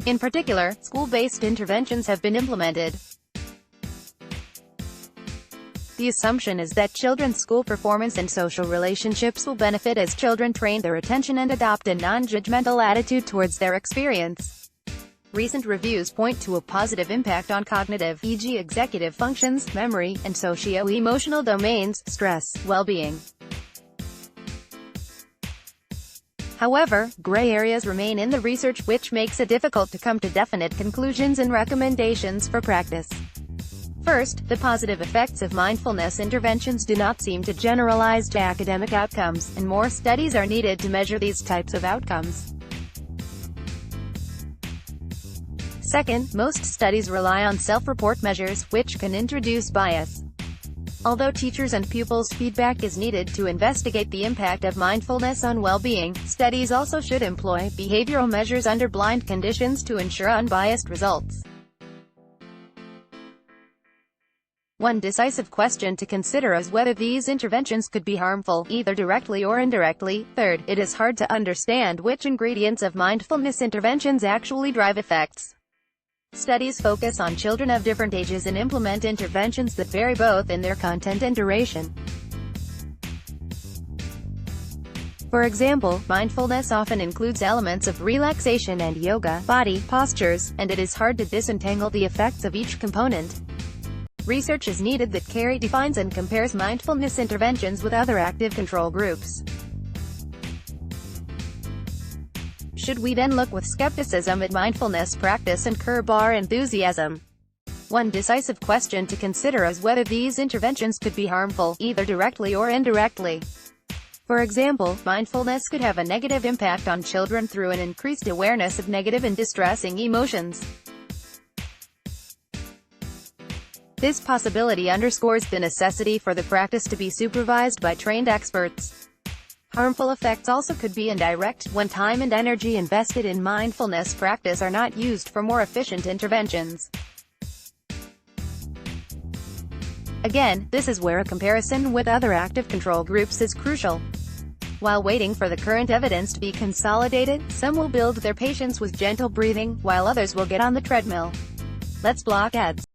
In particular, school-based interventions have been implemented. The assumption is that children's school performance and social relationships will benefit as children train their attention and adopt a non-judgmental attitude towards their experience. Recent reviews point to a positive impact on cognitive, e.g. executive functions, memory, and socio-emotional domains, stress, well-being. However, gray areas remain in the research, which makes it difficult to come to definite conclusions and recommendations for practice. First, the positive effects of mindfulness interventions do not seem to generalize to academic outcomes, and more studies are needed to measure these types of outcomes. Second, most studies rely on self-report measures, which can introduce bias. Although teachers' and pupils' feedback is needed to investigate the impact of mindfulness on well-being, studies also should employ behavioral measures under blind conditions to ensure unbiased results. One decisive question to consider is whether these interventions could be harmful, either directly or indirectly. Third, it is hard to understand which ingredients of mindfulness interventions actually drive effects. Studies focus on children of different ages and implement interventions that vary both in their content and duration. For example, mindfulness often includes elements of relaxation and yoga, body postures, and it is hard to disentangle the effects of each component. Research is needed that defines and compares mindfulness interventions with other active control groups. Should we then look with skepticism at mindfulness practice and curb our enthusiasm? One decisive question to consider is whether these interventions could be harmful, either directly or indirectly. For example, mindfulness could have a negative impact on children through an increased awareness of negative and distressing emotions. This possibility underscores the necessity for the practice to be supervised by trained experts. Harmful effects also could be indirect, when time and energy invested in mindfulness practice are not used for more efficient interventions. Again, this is where a comparison with other active control groups is crucial. While waiting for the current evidence to be consolidated, some will build their patience with gentle breathing, while others will get on the treadmill. Let's block ads.